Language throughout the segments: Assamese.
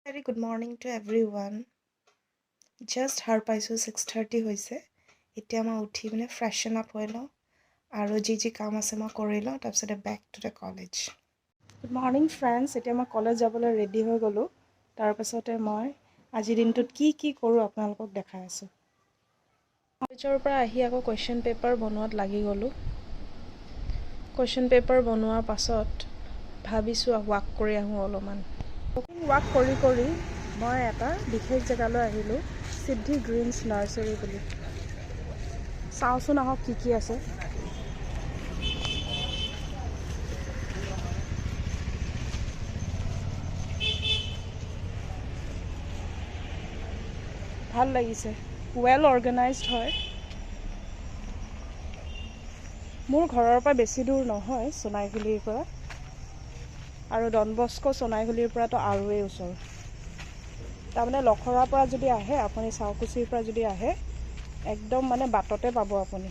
Very good morning to everyone. Just har paisu 6:30 hoise. Etia ma uthi mane freshen up hoilo aru ji kaam ase ma korilo tarpisode back to the college. Good morning friends. Etia ma college jabole ready hoi golu. Tarpisote moi aji dintut ki koru apnalokok dekhai asu. College or pora ahi ako question paper bonuat lagi golu. Question paper bonuar pasot bhabisu walk kori ahu oloman. Walk kori মই এটা বিশেষ জেগালৈ আহিলো সিদ্ধি গ্ৰীনছ নাৰ্সাৰী বুলি চাওচোন আহক কি আছে ভাল লাগিছে ওয়েল অৰ্গেনাইজড হয় মোৰ ঘৰৰ পৰা বেছি দূৰ নহয় সোনাইগুলিৰ পৰা আৰু ডনবস্কো সোনাইগুলিৰ পৰা তো আৰুৱে ওচৰ তাৰমানে লখৰাৰ পৰা যদি আহে আপুনি চাউকুচিৰ পৰা যদি আহে একদম মানে বাটতে পাব আপুনি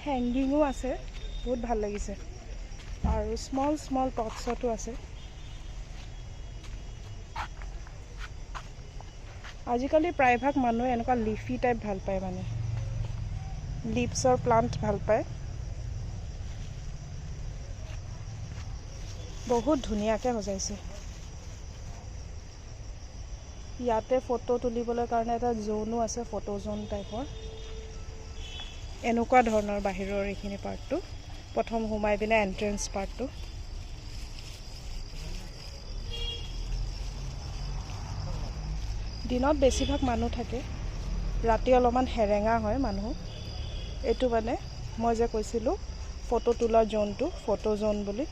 হ্যাঙ্গিংও আছে বহুত ভাল লাগিছে আৰু স্মল টটছটো আছে আজিকালি প্ৰায়ভাগ মানুহে এনেকুৱা লিফি টাইপ ভাল পায় মানে লিভছৰ প্লান্ট ভাল পায় বহুত ধুনিয়াকে সজাইছে ইয়াতে ফটো তুলিবলৈ কাৰণে এটা জোনো আছে ফটো জোন টাইপৰ এনেকুৱা ধৰণৰ বাহিৰৰ এইখিনি পাৰ্টটো প্ৰথম ঘুমাই বিনা এন্ট্ৰেন্স পাৰ্টটো দিনত বেছিভাগ মানুহ থাকে ৰাতি অলপমান হেৰেঙা হয় মানুহ এটো মানে মই যে কৈছিলো ফটো তোলা জোনটো ফটো জোন বুলি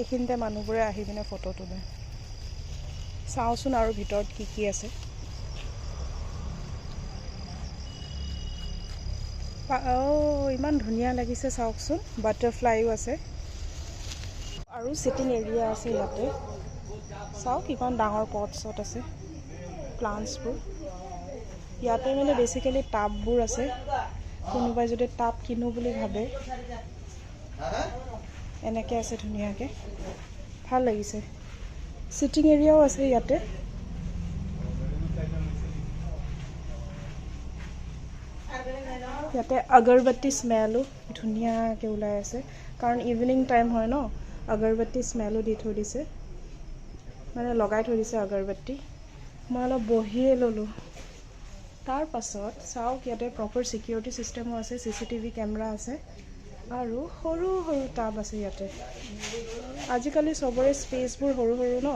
এইখিনতে মানুহবোৰে আহি বিনে ফটো তোলে চাওচোন আৰু ভিতৰত কি আছে ইমান ধুনিয়া লাগিছে চাওকচোন বাটাৰফ্লাইও আছে আৰু সিটিং এৰিয়া আছে ইয়াতে চাওক কিমান ডাঙৰ পটছত আছে প্লান্টছবোৰ ইয়াতে মানে বেসিক্যালি টাববোৰ আছে কোনোবাই যদি টাব কিনো বুলি ভাবে এনেকে আছে ধুনিয়াকে ভাল লাগিছে সিটিং এৰিয়াও আছে ইয়াতে ইয়াতে আগৰবত্তি স্মেলও ধুনিয়াকে ওলাই আছে কাৰণ ইভিনিং টাইম হয় ন আগৰবত্তি স্মেলও দি থৈ দিছে মানে লগাই থৈ দিছে আগৰবত্তি মই অলপ বহিয়ে ললো তাৰ পাছত চাওক ইয়াতে প্ৰপাৰ সিকিউৰিটি সিস্টেমও আছে সিসিটিভি কেমেৰা আছে আৰু সৰু টাব আছে ইয়াতে আজিকালি সবৰে স্পেসবোৰ সৰু ন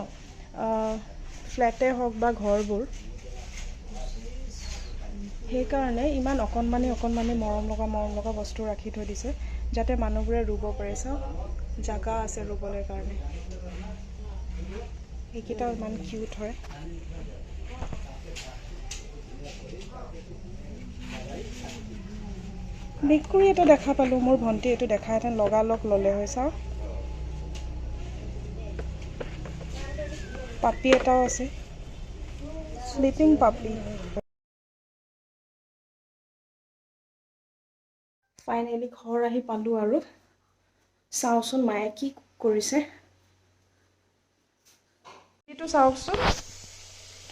ফ্ল্যাটে হওক বা ঘৰবোৰ সেই কাৰণে ইমান অকনমানি মৰম লগা বস্তু ৰাখি থৈ দিছে যাতে মানুহবোৰে ৰুব পাৰে চাওক জাগা আছে ৰুবলৈ কাৰণে এইকেইটা ইমান কিউট হয় মেকুৰী এটা দেখা পালো মোৰ ভন্টি এটো দেখা হেতেন লগালক ললে হৈ চাও পাপি এটাও আছে স্লিপিং পাপি ফাইনালি ঘৰ আহি পালো আৰু চাওচোন মায়ে কি কৰিছে এইটো চাওকচোন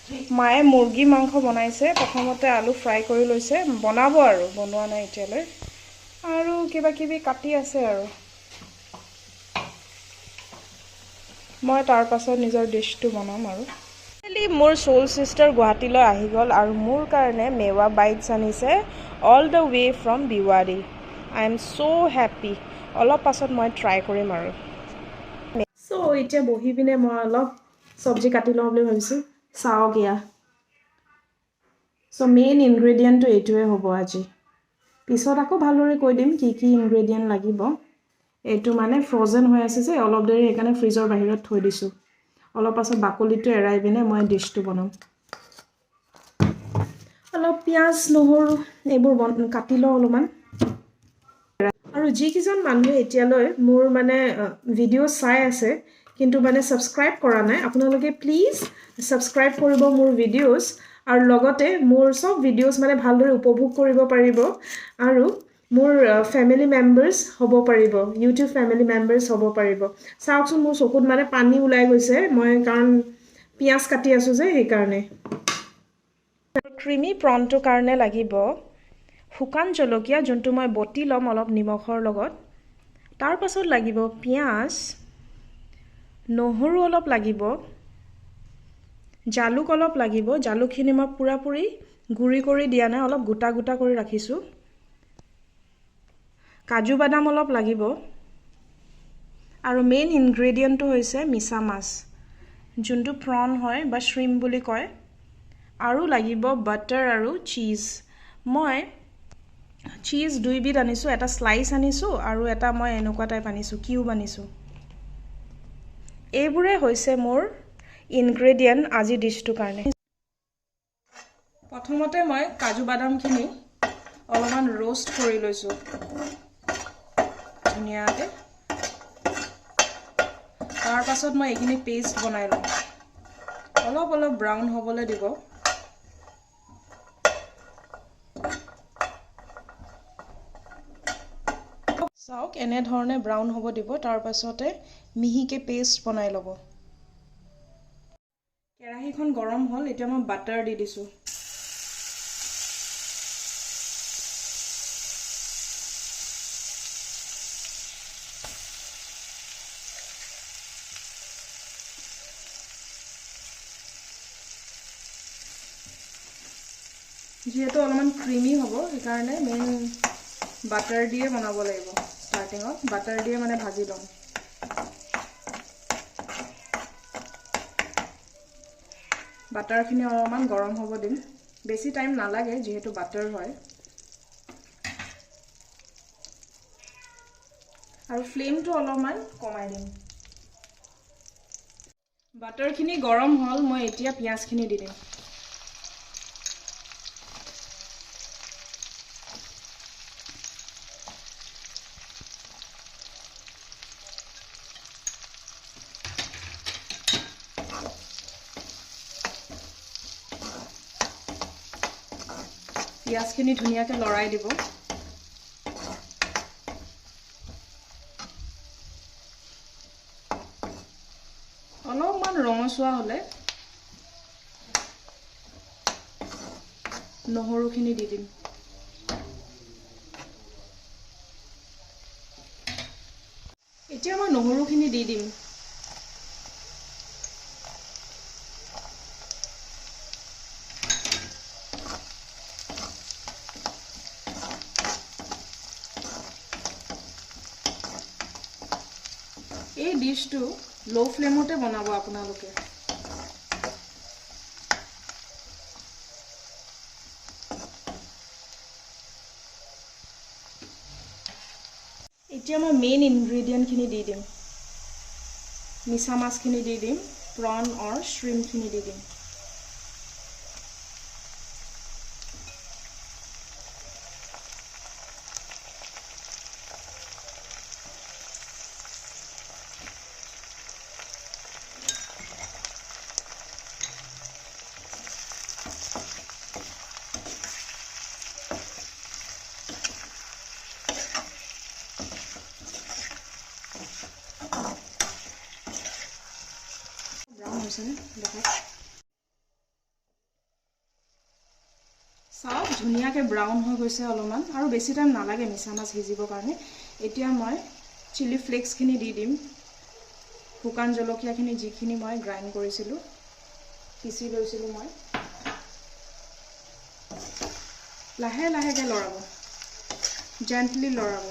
মায়ে মুৰ্গী মাংস বনাইছে প্ৰথমতে আলু ফ্ৰাই কৰি লৈছে বনাব আৰু বনোৱা নাই এতিয়ালৈ আৰু কিবা কাটি আছে আৰু মই তাৰ পাছত নিজৰ ডিশটো বনাম আৰু মোৰ সোল সিস্টাৰ গুৱাহাটীলৈ আহি গল আৰু মোৰ কাৰণে মেৱা বাইটছ আনিছে অল দ্য ৱে ফ্ৰম বিৱাৰী আই এম সো হ্যাপি অলপ পাছত মই ট্ৰাই কৰিম আৰু সো এতিয়া বহি পিনে মই অলপ সবজি কাটি লওঁ বুলি ভাবিছো চাওক ইয়া সো মেইন ইনগ্ৰেডিয়েন্টটো এইটোৱে হ'ব আজি পিছত আকৌ ভালদৰে কৈ দিম কি ইনগ্ৰেডিয়েন্ট লাগিব এইটো মানে ফ্ৰোজেন হৈ আছে যে অলপ দেৰি একানে ফ্ৰিজৰ বাহিৰত থৈ দিছো অলপ পাছত বাকলিটো এৰাই বিনে মই ডিশটো বনাম অলপ পিয়াজ নহৰু এইবোৰ কাটি লওঁ অলপমান আৰু যি কিজন মানুহে এতিয়ালৈ মোৰ মানে ভিডিও চাই আছে কিন্তু মানে সাবস্ক্ৰাইব কৰা নাই আপোনালোকে প্লিজ সাবস্ক্ৰাইব কৰিব মোৰ ভিডিওস আৰু লগতে মোৰ সব ভিডিওস মানে ভালদৰে উপভোগ কৰিব পাৰিব আৰু মোৰ ফ্যামিলি মেম্বাৰ্স হ'ব পাৰিব ইউটিউব ফ্যামিলি মেম্বাৰ্স হ'ব পাৰিব চাওকচোন মোৰ চকুত মানে পানী ওলাই গৈছে মই কাৰণ পিয়াজ কাটি আছো যে সেই কাৰণে ক্ৰিমি প্ৰনটো কাৰণে লাগিব শুকান জলকীয়া যোনটো মই বটি লম অলপ নিমখৰ লগত তাৰ পাছত লাগিব পিয়াজ নহৰু অলপ লাগিব জালুক অলপ লাগিব জালুকখিনি মই পুৰাপুৰি গুৰি কৰি দিয়া নাই অলপ গোটা গোটা কৰি ৰাখিছো কাজু বাদাম অলপ লাগিব আৰু মেইন ইনগ্ৰেডিয়েন্টটো হৈছে মিছা মাছ যোনটো প্ৰন হয় বা শ্ৰিম বুলি কয় আৰু লাগিব বাটাৰ আৰু চীজ মই চীজ দুইবিধ আনিছো এটা স্লাইস আনিছো আৰু এটা মই এনেকুৱা টাইপ আনিছো কিউব আনিছো এইবোৰে হৈছে মোৰ ইনগ্ৰেডিয়েন্ট আজি ডিশটো কাৰণে প্ৰথমতে মই কাজু বাদামখিনি অলপমান ৰোষ্ট কৰি লৈছো ধুনিয়াকে তাৰ পাছত মই এইখিনি পেষ্ট বনাই লম অলপ অলপ ব্ৰাউন হ'বলৈ দিব চাওক এনে ধৰণে ব্ৰাউন হ'ব দিব তাৰ পাছতে মিহিকে পেষ্ট বনাই ল'ব কেৰাহীখন গৰম হ'ল এতিয়া মই বাটাৰ দি দিছো যেহেতু অলপমান ক্ৰিমি হ'ব সেইকাৰণে মেইন বাটাৰ দিয়ে বনাব লাগিব স্টাৰ্টিংত বাটাৰ দিয়ে মানে ভাজি লম বাটাৰখিনি অলপমান গৰম হ'ব দিম বেছি টাইম নালাগে যেহেতু বাটাৰ হয় আৰু ফ্লেমটো অলপমান কমাই দিম বাটাৰখিনি গৰম হ'ল মই এতিয়া পিয়াজখিনি দি দিম পিয়াজখিনি ধুনিয়াকে লৰাই দিব অলপমান ৰঙচুৱা হলে নহৰুখিনি দি দিম এতিয়া মই নহৰুখিনি দি দিম এই ডিশটো লো ফ্লেমতে বনাব আপোনালোকে এতিয়া মই মেইন ইনগ্ৰেডিয়েন্টখিনি দি দিম মিছা মাছখিনি দি দিম প্ৰন অৰ শ্ৰিমখিনি দি দিম চাওক ধুনিয়াকে ব্ৰাউন হৈ গৈছে অলপমান আৰু বেছি টাইম নালাগে মিছা মাছ সিজিবৰ কাৰণে এতিয়া মই চিলি ফ্লেক্সখিনি দি দিম শুকান জলকীয়াখিনি যিখিনি মই গ্ৰাইণ্ড কৰিছিলো পিচি লৈছিলো মই লাহে লাহেকে লৰাব জেন্টলি লৰাব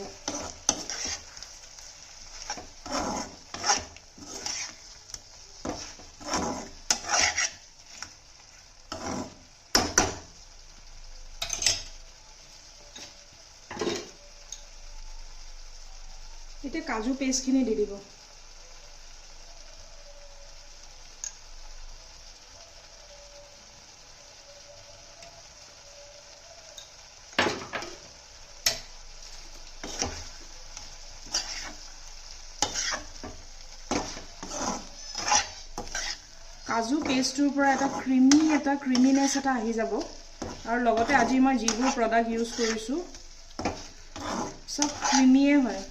এতিয়া কাজু পেষ্টখিনি দি দিব কাজু পেষ্টটোৰ পৰা এটা ক্ৰিমিনেছ এটা আহি যাব আৰু লগতে আজি মই যিবোৰ প্ৰডাক্ট ইউজ কৰিছো सब ক্ৰিমিয়ে হয়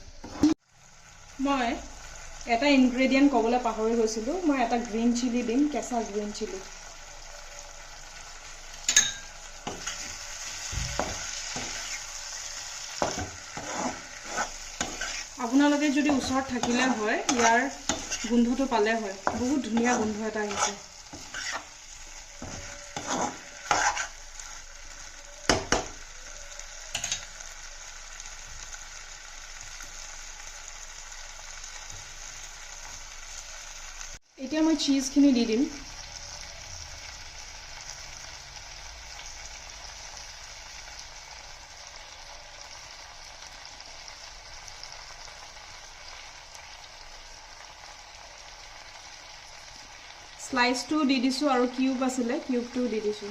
মই এটা ইনগ্ৰেডিয়েন্ট কবলে পাহৰি গৈছিলো মই এটা গ্ৰীণ চিলি দিম কেঁচা গ্ৰীণ চিলি আপোনালোকে যদি ওচৰত থাকিলে হয় ইয়াৰ গোন্ধটো পালে হয় বহুত ধুনীয়া গোন্ধ এটা আহিছে এতিয়া মই চীজখিনি দি দিম স্লাইস টু দি দিছো আৰু কিউব আছিলে কিউব টু দি দিছো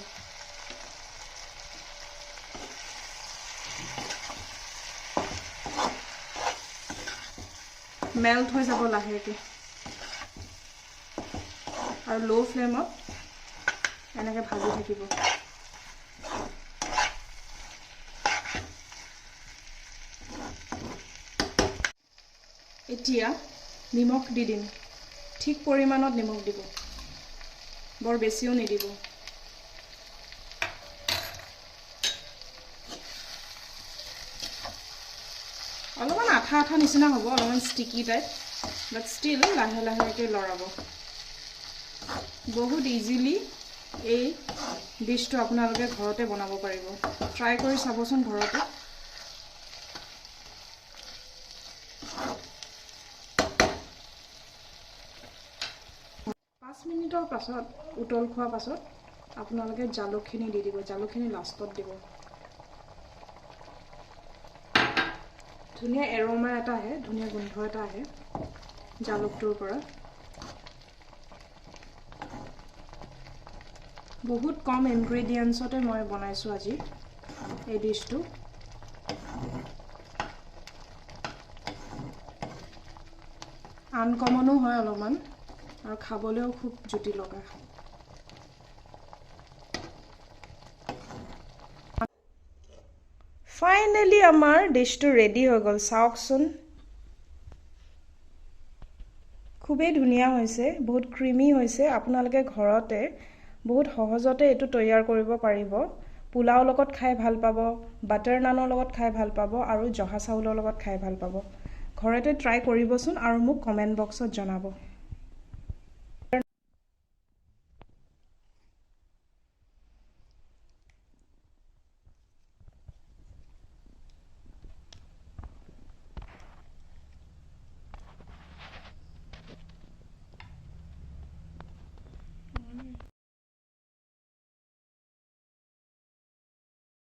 মেল্ট হৈ যাব লাহেকে আৰু লো ফ্লেমত এনেকে ভাজি থাকিব এতিয়া নিমখ দি দিম ঠিক পৰিমাণত নিমখ দিব বৰ বেছিও নিদিব অলপমান আঠা আঠা নিচিনা হ'ব অলপমান ষ্টিকি টাইপ বাট ষ্টিল লাহে লাহেকে লৰাব বহুত ইজিলি এই ডিশটো আপোনালোকে ঘৰতে বনাব পাৰিব ট্ৰাই কৰি চাবচোন ঘৰতে 5 মিনিটৰ পাছত উতল খোৱা পাছত আপোনালোকে জালুকখিনি দি দিব জালুকখিনি লাষ্টত দিব ধুনীয়া এৰোমা এটা আহে ধুনীয়া গোন্ধ এটা আহে জালুকটোৰ পৰা বহুত কম ইনগ্ৰেডিয়েন্টছতে মই বনাইছো আজি এই ডিশটো আনকমনো হয় অলপমান আৰু খাবলৈও খুব জুতি লগা ফাইনালি আমাৰ ডিশটো ৰেডি হৈ গ'ল চাওকচোন খুবেই ধুনীয়া হৈছে বহুত ক্ৰিমি হৈছে আপোনালোকে ঘৰতে বহুত সহজতে এটো তৈয়াৰ কৰিব পাৰিব পোলাও লগত খাই ভাল পাব বাটাৰ নানৰ লগত খাই ভাল পাব আৰু জহা চাউলৰ লগত খাই ভাল পাব ঘৰতে ট্ৰাই কৰিবচোন আৰু মোক কমেন্ট বক্সত জনাব